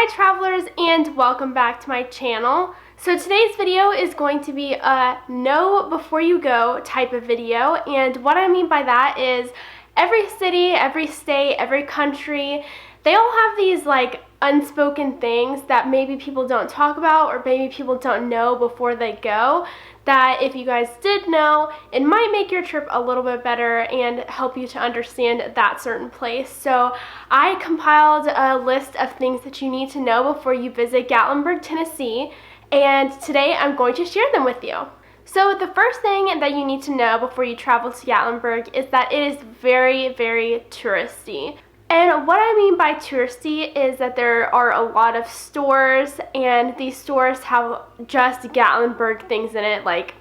Hi travelers, and welcome back to my channel. So today's video is going to be a know before you go type of video, and what I mean by that is every city, every state, every country, they all have these like unspoken things that maybe people don't talk about or maybe people don't know before they go, that if you guys did know, it might make your trip a little bit better and help you to understand that certain place. So I compiled a list of things that you need to know before you visit Gatlinburg, Tennessee, and today I'm going to share them with you. So the first thing that you need to know before you travel to Gatlinburg is that it is very, very touristy. And what I mean by touristy is that there are a lot of stores, and these stores have just Gatlinburg things in it, like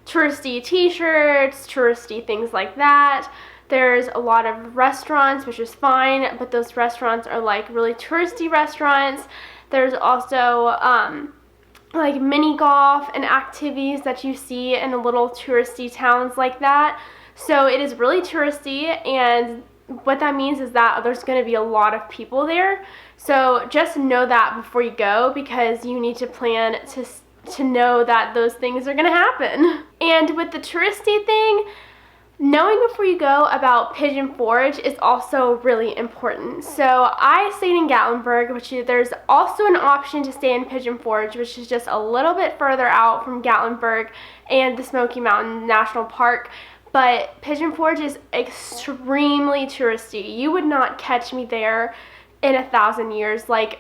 touristy t-shirts, touristy things like that. There's a lot of restaurants, which is fine, but those restaurants are like really touristy restaurants. There's also like mini golf and activities that you see in little touristy towns like that. So it is really touristy, and what that means is that there's going to be a lot of people there. So just know that before you go, because you need to plan to know that those things are going to happen. And with the touristy thing, knowing before you go about Pigeon Forge is also really important. So I stayed in Gatlinburg, which there's also an option to stay in Pigeon Forge, which is just a little bit further out from Gatlinburg and the Smoky Mountain National Park. But Pigeon Forge is extremely touristy. You would not catch me there in 1,000 years. Like,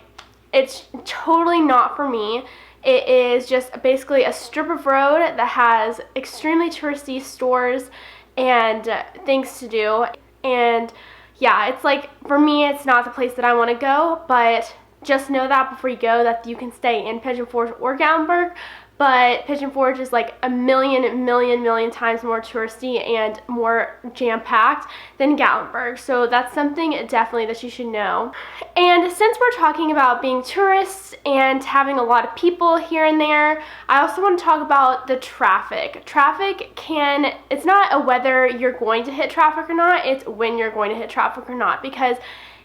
it's totally not for me. It is just basically a strip of road that has extremely touristy stores and things to do. And yeah, it's like, for me, it's not the place that I want to go, but just know that before you go, that you can stay in Pigeon Forge or Gatlinburg. But Pigeon Forge is like a million times more touristy and more jam-packed than Gatlinburg. So that's something definitely that you should know. And since we're talking about being tourists and having a lot of people here and there, I also want to talk about the traffic. It's not a whether you're going to hit traffic or not, it's when you're going to hit traffic or not, because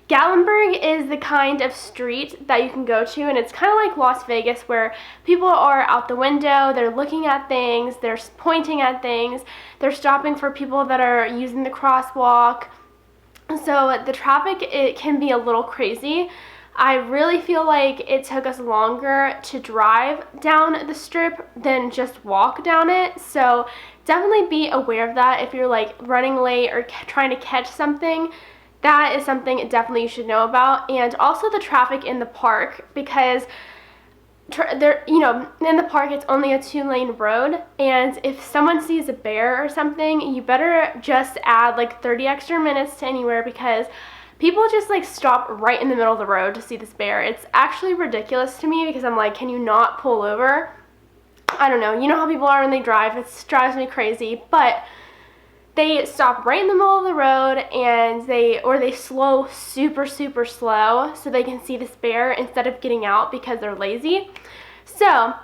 Gatlinburg is the kind of street that you can go to, and it's kind of like Las Vegas, where people are out the window, they're looking at things, they're pointing at things, they're stopping for people that are using the crosswalk. So the traffic, it can be a little crazy. I really feel like it took us longer to drive down the strip than just walk down it. So definitely be aware of that if you're like running late or trying to catch something. That is something definitely you should know about. And also the traffic in the park, because in the park it's only a 2-lane road, and if someone sees a bear or something, you better just add like 30 extra minutes to anywhere, because people just like stop right in the middle of the road to see this bear. It's actually ridiculous to me, because I'm like, can you not pull over? I don't know. You know how people are when they drive. It drives me crazy, but they stop right in the middle of the road, and they slow super slow so they can see this bear instead of getting out because they're lazy. So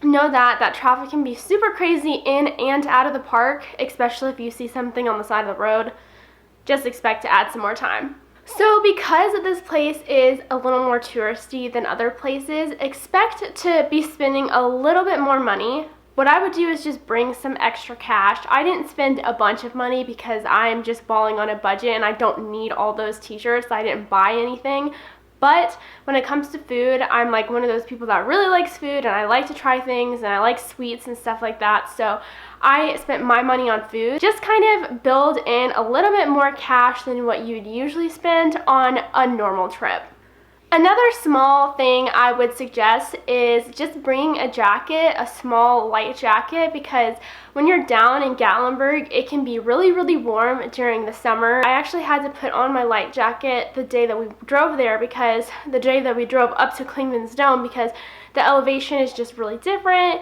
know that traffic can be super crazy in and out of the park, especially if you see something on the side of the road. Just expect to add some more time. So because this place is a little more touristy than other places, expect to be spending a little bit more money. What I would do is just bring some extra cash. I didn't spend a bunch of money because I'm just balling on a budget and I don't need all those t-shirts. I didn't buy anything. But when it comes to food, I'm like one of those people that really likes food, and I like to try things, and I like sweets and stuff like that. So I spent my money on food. Just kind of build in a little bit more cash than what you'd usually spend on a normal trip. Another small thing I would suggest is just bringing a jacket, a small light jacket, because when you're down in Gatlinburg, it can be really warm during the summer. I actually had to put on my light jacket the day that we drove there, because the day that we drove up to Clingman's Dome, because the elevation is just really different,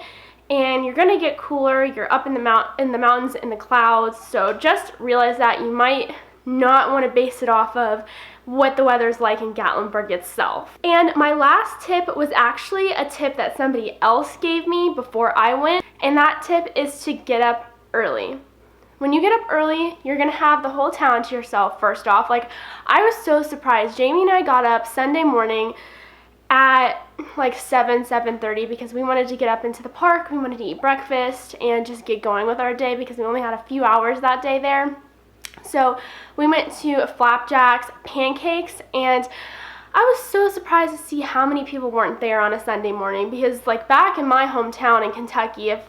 and you're gonna get cooler. You're up in the mountains, in the clouds, so just realize that you might not want to base it off of what the weather's like in Gatlinburg itself. And my last tip was actually a tip that somebody else gave me before I went, and that tip is to get up early. When you get up early, you're gonna have the whole town to yourself. First off, like, I was so surprised. Jamie and I got up Sunday morning at like 7:30 because we wanted to get up into the park. We wanted to eat breakfast and just get going with our day because we only had a few hours that day there. So we went to Flapjacks, Pancakes, and I was so surprised to see how many people weren't there on a Sunday morning, because like back in my hometown in Kentucky, if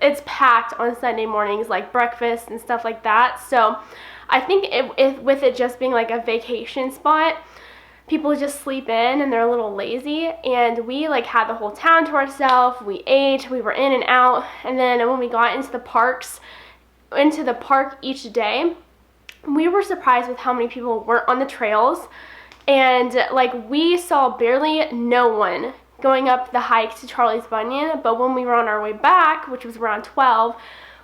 it's packed on Sunday mornings, like breakfast and stuff like that. So I think with it just being like a vacation spot, people just sleep in and they're a little lazy, and we like had the whole town to ourselves. We ate, we were in and out, and then when we got into the park each day, we were surprised with how many people weren't on the trails, and like we saw barely no one going up the hike to Charlie's Bunyan. But when we were on our way back, which was around 12,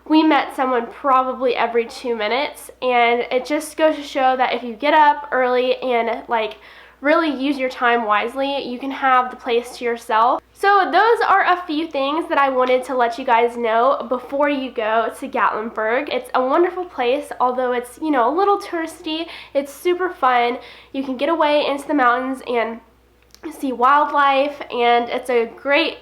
we met someone probably every 2 minutes, and it just goes to show that if you get up early and like really use your time wisely, you can have the place to yourself. So those are a few things that I wanted to let you guys know before you go to Gatlinburg. It's a wonderful place, although it's, you know, a little touristy. It's super fun. You can get away into the mountains and see wildlife, and it's a great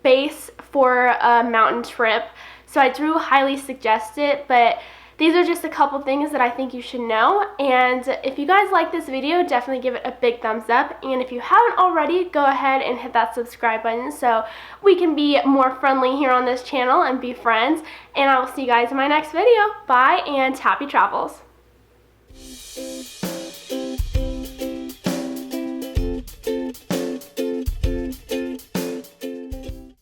base for a mountain trip. So I do highly suggest it, but these are just a couple things that I think you should know. And if you guys like this video, definitely give it a big thumbs up. And if you haven't already, go ahead and hit that subscribe button so we can be more friendly here on this channel and be friends. And I will see you guys in my next video. Bye, and happy travels.